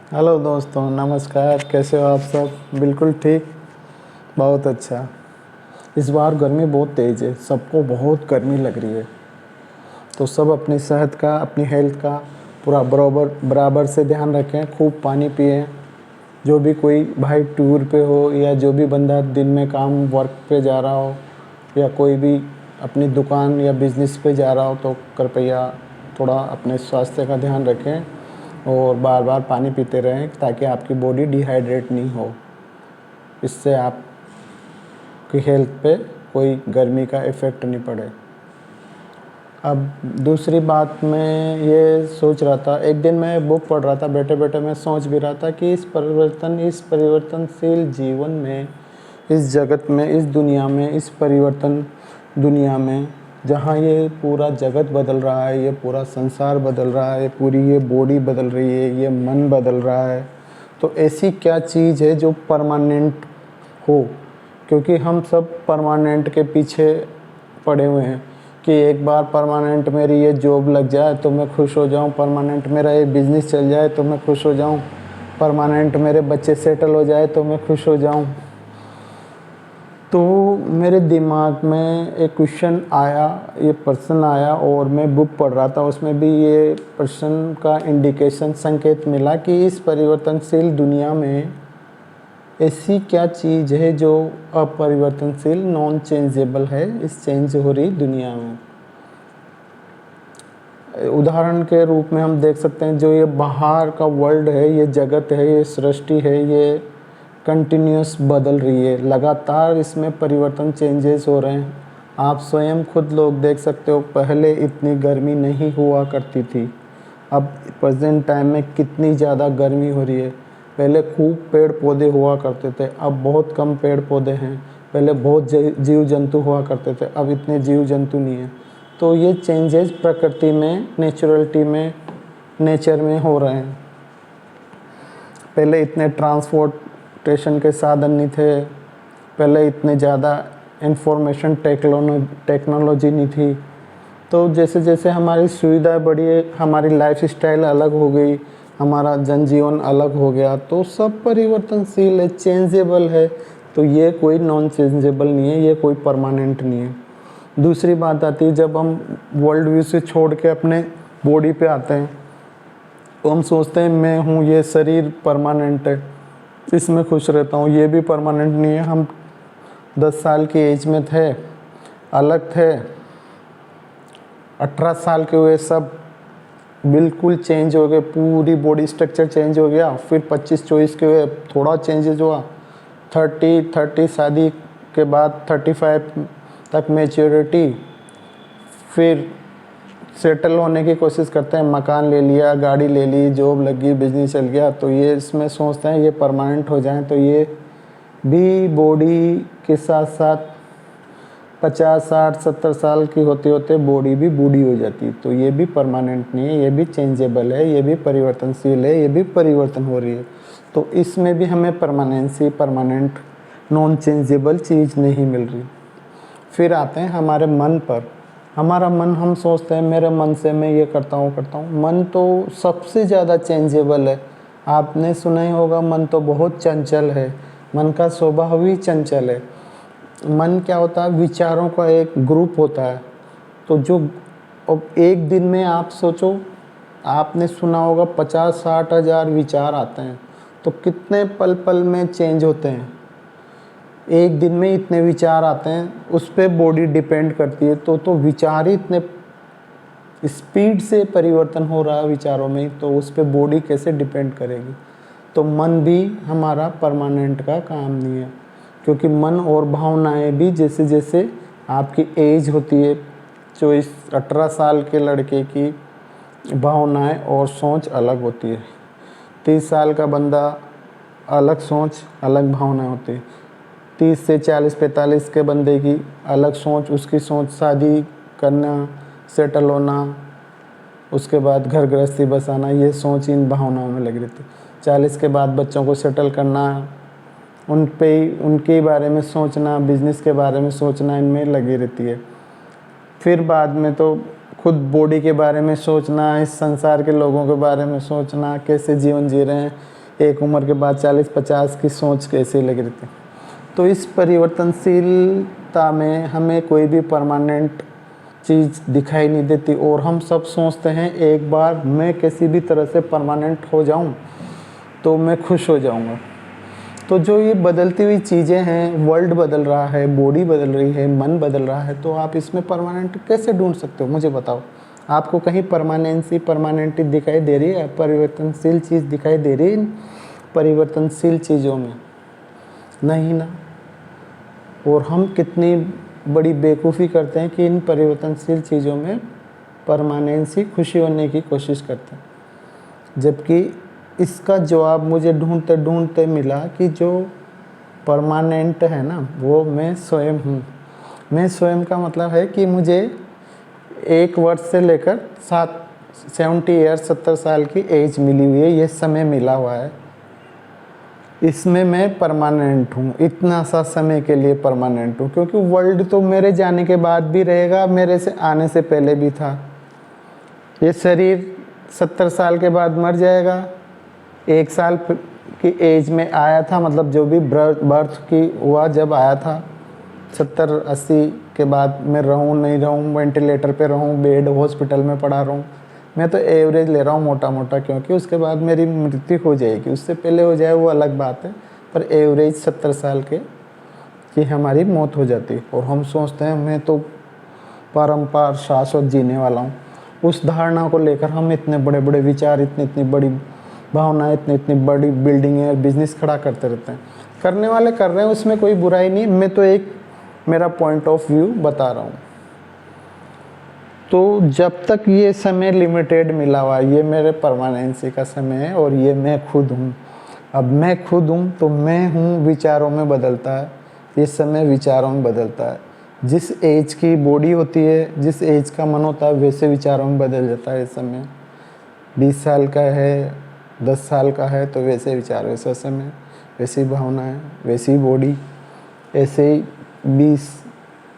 Hello दोस्तों, नमस्कार। कैसे हो आप सब? बिल्कुल ठीक। बहुत अच्छा। इस बार गर्मी बहुत तेज़ है, सबको बहुत गर्मी लग रही है। तो सब अपनी सेहत का, अपनी हेल्थ का पूरा बराबर बराबर से ध्यान रखें। खूब पानी पिएं। जो भी कोई भाई टूर पे हो या जो भी बंदा दिन में काम वर्क पे जा रहा हो या कोई भी अपनी दुकान या बिज़नेस पे जा रहा हो, तो कृपया थोड़ा अपने स्वास्थ्य का ध्यान रखें और बार बार पानी पीते रहें ताकि आपकी बॉडी डिहाइड्रेट नहीं हो। इससे आपकी हेल्थ पे कोई गर्मी का इफ़ेक्ट नहीं पड़े। अब दूसरी बात, मैं ये सोच रहा था, एक दिन मैं बुक पढ़ रहा था, बैठे बैठे मैं सोच भी रहा था कि इस परिवर्तनशील जीवन में, इस जगत में, इस दुनिया में, इस परिवर्तन दुनिया में, जहाँ ये पूरा जगत बदल रहा है, ये पूरा संसार बदल रहा है, पूरी ये बॉडी बदल रही है, ये मन बदल रहा है, तो ऐसी क्या चीज़ है जो परमानेंट हो? क्योंकि हम सब परमानेंट के पीछे पड़े हुए हैं कि एक बार परमानेंट मेरी ये जॉब लग जाए तो मैं खुश हो जाऊं, परमानेंट मेरा ये बिज़नेस चल जाए तो मैं खुश हो जाऊं, परमानेंट मेरे बच्चे सेटल हो जाए तो मैं खुश हो जाऊं। तो मेरे दिमाग में एक क्वेश्चन आया, ये प्रश्न आया और मैं बुक पढ़ रहा था, उसमें भी ये प्रश्न का इंडिकेशन, संकेत मिला कि इस परिवर्तनशील दुनिया में ऐसी क्या चीज़ है जो अपरिवर्तनशील, नॉन चेंजेबल है इस चेंज हो रही दुनिया में। उदाहरण के रूप में हम देख सकते हैं, जो ये बाहर का वर्ल्ड है, ये जगत है, ये सृष्टि है, ये कंटिन्यूस बदल रही है, लगातार इसमें परिवर्तन, चेंजेस हो रहे हैं। आप स्वयं खुद लोग देख सकते हो, पहले इतनी गर्मी नहीं हुआ करती थी, अब प्रेजेंट टाइम में कितनी ज़्यादा गर्मी हो रही है। पहले खूब पेड़ पौधे हुआ करते थे, अब बहुत कम पेड़ पौधे हैं। पहले बहुत जीव जंतु हुआ करते थे, अब इतने जीव जंतु नहीं हैं। तो ये चेंजेस प्रकृति में, नेचुरलिटी में, नेचर में हो रहे हैं। पहले इतने ट्रांसपोर्टेशन के साधन नहीं थे, पहले इतने ज़्यादा इंफॉर्मेशन टेक्नोलॉजी नहीं थी। तो जैसे जैसे हमारी सुविधाएं बढ़ी है, हमारी लाइफ स्टाइल अलग हो गई, हमारा जनजीवन अलग हो गया, तो सब परिवर्तनशील है, चेंजेबल है। तो ये कोई नॉन चेंजेबल नहीं है, ये कोई परमानेंट नहीं है। दूसरी बात आती है, जब हम वर्ल्ड व्यू से छोड़ के अपने बॉडी पे आते हैं तो हम सोचते हैं मैं हूँ, ये शरीर परमानेंट है, इसमें खुश रहता हूँ। ये भी परमानेंट नहीं है। हम 10 साल की एज में थे, अलग थे, 18 साल के हुए, सब बिल्कुल चेंज हो गए, पूरी बॉडी स्ट्रक्चर चेंज हो गया। फिर 25-24 के हुए, थोड़ा चेंजेज हुआ। 30 शादी के बाद 35 तक मैच्योरिटी, फिर सेटल होने की कोशिश करते हैं, मकान ले लिया, गाड़ी ले ली, जॉब लगी, बिजनेस चल गया। तो ये इसमें सोचते हैं ये परमानेंट हो जाए, तो ये भी बॉडी के साथ साथ 50-60-70 साल की होते होते बॉडी भी बूढ़ी हो जाती है। तो ये भी परमानेंट नहीं है, ये भी चेंजेबल है, ये भी परिवर्तनशील है, ये भी परिवर्तन हो रही है। तो इसमें भी हमें परमानेंसी, परमानेंट, नॉन चेंजेबल चीज़ नहीं मिल रही। फिर आते हैं हमारे मन पर। हमारा मन, हम सोचते हैं मेरे मन से मैं ये करता हूँ। मन तो सबसे ज़्यादा चेंजेबल है। आपने सुना ही होगा, मन तो बहुत चंचल है, मन का स्वभाव ही चंचल है। मन क्या होता है? विचारों का एक ग्रुप होता है। तो जो अब एक दिन में आप सोचो, आपने सुना होगा 50-60 हज़ार विचार आते हैं, तो कितने पल पल में चेंज होते हैं। एक दिन में इतने विचार आते हैं, उस पर बॉडी डिपेंड करती है। तो विचार ही इतने स्पीड से परिवर्तन हो रहा है विचारों में, तो उस पर बॉडी कैसे डिपेंड करेगी? तो मन भी हमारा परमानेंट का काम नहीं है, क्योंकि मन और भावनाएं भी, जैसे जैसे आपकी एज होती है, 24-18 साल के लड़के की भावनाएं और सोच अलग होती है। 30 साल का बंदा, अलग सोच, अलग भावनाएं होती है। 30 से 40-45 के बंदे की अलग सोच, उसकी सोच शादी करना, सेटल होना, उसके बाद घर गृहस्थी बसाना, ये सोच इन भावनाओं में लगी रहती है। 40 के बाद बच्चों को सेटल करना, उन पे उनके बारे में सोचना, बिजनेस के बारे में सोचना, इनमें लगी रहती है। फिर बाद में तो खुद बॉडी के बारे में सोचना, इस संसार के लोगों के बारे में सोचना, कैसे जीवन जी रहे हैं, एक उम्र के बाद 40-50 की सोच कैसी लग रही थी। तो इस परिवर्तनशीलता में हमें कोई भी परमानेंट चीज़ दिखाई नहीं देती और हम सब सोचते हैं एक बार मैं किसी भी तरह से परमानेंट हो जाऊं तो मैं खुश हो जाऊंगा। तो जो ये बदलती हुई चीज़ें हैं, वर्ल्ड बदल रहा है, बॉडी बदल रही है, मन बदल रहा है, तो आप इसमें परमानेंट कैसे ढूंढ सकते हो? मुझे बताओ। आपको कहीं परमानेंटी दिखाई दे रही है? परिवर्तनशील चीज़ दिखाई दे रही है इन परिवर्तनशील चीज़ों में? नहीं ना। और हम कितनी बड़ी बेवकूफ़ी करते हैं कि इन परिवर्तनशील चीज़ों में परमानेंसी खुशी होने की कोशिश करते हैं, जबकि इसका जवाब मुझे ढूंढते ढूंढते मिला कि जो परमानेंट है ना वो मैं स्वयं हूँ। मैं स्वयं का मतलब है कि मुझे 1 वर्ष से लेकर 70 ईयर्स 70 साल की एज मिली हुई है, ये समय मिला हुआ है, इसमें मैं परमानेंट हूँ, इतना सा समय के लिए परमानेंट हूँ। क्योंकि वर्ल्ड तो मेरे जाने के बाद भी रहेगा, मेरे से आने से पहले भी था। ये शरीर 70 साल के बाद मर जाएगा, 1 साल की एज में आया था, मतलब जो भी बर्थ की हुआ जब आया था, 70-80 के बाद मैं रहूँ नहीं रहूँ, वेंटिलेटर पे रहूँ, बेड हॉस्पिटल में पड़ा रहूँ, मैं तो एवरेज ले रहा हूँ मोटा मोटा, क्योंकि उसके बाद मेरी मृत्यु हो जाएगी। उससे पहले हो जाए वो अलग बात है, पर एवरेज 70 साल के की हमारी मौत हो जाती है। और हम सोचते हैं मैं तो परम्पार शाश्वत जीने वाला हूँ। उस धारणा को लेकर हम इतने बड़े बड़े विचार, इतनी बड़ी भावना, इतनी बड़ी बिल्डिंग और बिजनेस खड़ा करते रहते हैं। करने वाले कर रहे हैं, उसमें कोई बुराई नहीं, मैं तो एक मेरा पॉइंट ऑफ व्यू बता रहा हूँ। तो जब तक ये समय लिमिटेड मिला हुआ, ये मेरे परमानेंसी का समय है और ये मैं खुद हूँ। अब मैं खुद हूँ तो मैं हूँ विचारों में बदलता है, ये समय विचारों में बदलता है। जिस एज की बॉडी होती है, जिस एज का मन होता है, वैसे विचारों में बदल जाता है। इस समय 20 साल का है, 10 साल का है तो वैसे विचार, वैसा समय, वैसी भावनाएं, वैसी बॉडी, ऐसे ही 20,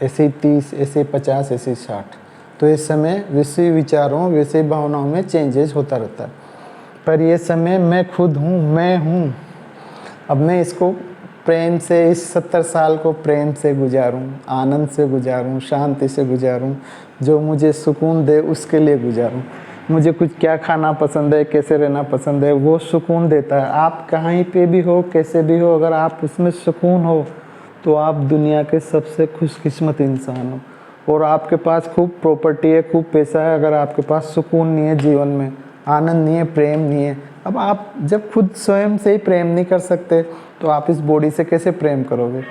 ऐसे ही 30, ऐसे 50, ऐसे 60। तो इस समय वैसे विचारों, वैसे भावनाओं में चेंजेस होता रहता है। पर ये समय मैं खुद हूँ, मैं हूँ। अब मैं इसको प्रेम से, इस 70 साल को प्रेम से गुजारूँ, आनंद से गुजारूँ, शांति से गुजारूँ, जो मुझे सुकून दे उसके लिए गुजारूँ। मुझे कुछ क्या खाना पसंद है, कैसे रहना पसंद है, वो सुकून देता है। आप कहीं पे भी हो, कैसे भी हो, अगर आप उसमें सुकून हो तो आप दुनिया के सबसे खुशकिस्मत इंसान हो। और आपके पास खूब प्रॉपर्टी है, खूब पैसा है, अगर आपके पास सुकून नहीं है, जीवन में आनंद नहीं है, प्रेम नहीं है, अब आप जब खुद स्वयं से ही प्रेम नहीं कर सकते तो आप इस बॉडी से कैसे प्रेम करोगे?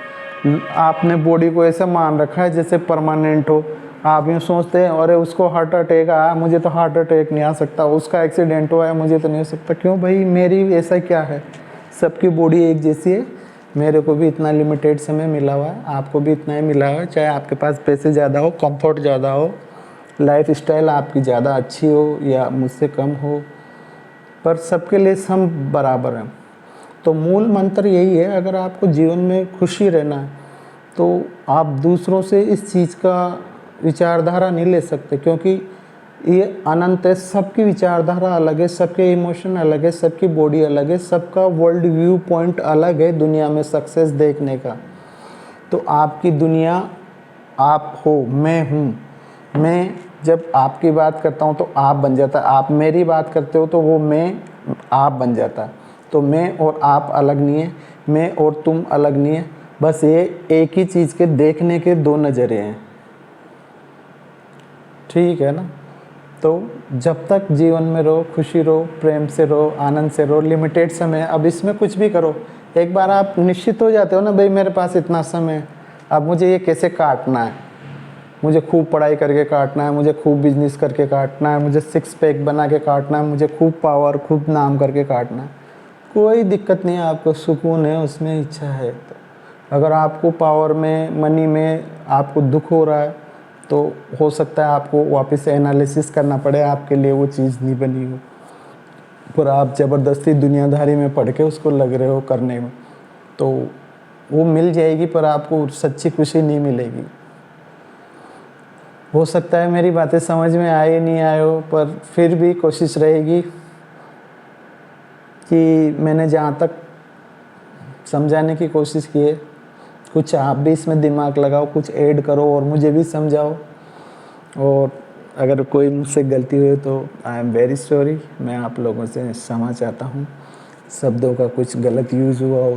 आपने बॉडी को ऐसा मान रखा है जैसे परमानेंट हो। आप यूँ सोचते हैं अरे उसको हार्ट अटैक आया, मुझे तो हार्ट अटैक नहीं आ सकता, उसका एक्सीडेंट हुआ है, मुझे तो नहीं हो सकता। क्यों भाई, मेरी ऐसा क्या है? सबकी बॉडी एक जैसी है, मेरे को भी इतना लिमिटेड समय मिला हुआ है, आपको भी इतना ही मिला हुआ है। चाहे आपके पास पैसे ज़्यादा हो, कंफर्ट ज़्यादा हो, लाइफ स्टाइल आपकी ज़्यादा अच्छी हो या मुझसे कम हो, पर सबके लिए हम बराबर हैं। तो मूल मंत्र यही है, अगर आपको जीवन में खुशी रहना है तो आप दूसरों से इस चीज़ का विचारधारा नहीं ले सकते, क्योंकि ये अनंत है। सबकी विचारधारा अलग है, सबके इमोशन अलग है, सबकी बॉडी अलग है, सबका वर्ल्ड व्यू पॉइंट अलग है दुनिया में सक्सेस देखने का। तो आपकी दुनिया आप हो, मैं हूँ। मैं जब आपकी बात करता हूँ तो आप बन जाता है, आप मेरी बात करते हो तो वो मैं आप बन जाता है। तो मैं और आप अलग नहीं है, मैं और तुम अलग नहीं है, बस ये एक ही चीज़ के देखने के दो नज़रिए हैं। ठीक है ना? तो जब तक जीवन में रहो, खुशी रहो, प्रेम से रहो, आनंद से रहो, लिमिटेड समय। अब इसमें कुछ भी करो, एक बार आप निश्चित हो जाते हो ना, भाई मेरे पास इतना समय है, अब मुझे ये कैसे काटना है, मुझे खूब पढ़ाई करके काटना है, मुझे खूब बिजनेस करके काटना है, मुझे 6 पैक बना के काटना है, मुझे खूब पावर, खूब नाम करके काटना है। कोई दिक्कत नहीं है, आपको सुकून है उसमें, इच्छा है तो। अगर आपको पावर में, मनी में आपको दुख हो रहा है तो हो सकता है आपको वापस से एनालिसिस करना पड़े, आपके लिए वो चीज़ नहीं बनी हो, पर आप ज़बरदस्ती दुनियादारी में पढ़ के उसको लग रहे हो करने में, तो वो मिल जाएगी पर आपको सच्ची खुशी नहीं मिलेगी। हो सकता है मेरी बातें समझ में आए नहीं आए हो, पर फिर भी कोशिश रहेगी कि मैंने जहाँ तक समझाने की कोशिश की है, कुछ आप भी इसमें दिमाग लगाओ, कुछ ऐड करो और मुझे भी समझाओ। और अगर कोई मुझसे गलती हुई तो आई एम वेरी सॉरी, मैं आप लोगों से क्षमा चाहता हूँ, शब्दों का कुछ गलत यूज़ हुआ हो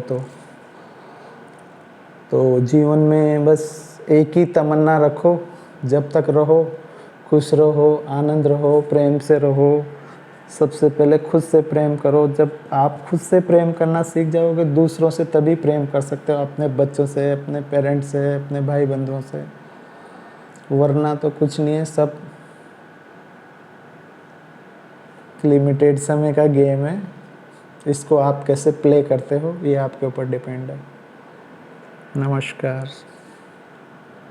तो जीवन में बस एक ही तमन्ना रखो, जब तक रहो खुश रहो, आनंद रहो, प्रेम से रहो। सबसे पहले खुद से प्रेम करो। जब आप खुद से प्रेम करना सीख जाओगे, दूसरों से तभी प्रेम कर सकते हो, अपने बच्चों से, अपने पेरेंट्स से, अपने भाई बंधुओं से। वरना तो कुछ नहीं है, सब लिमिटेड समय का गेम है। इसको आप कैसे प्ले करते हो ये आपके ऊपर डिपेंड है। नमस्कार।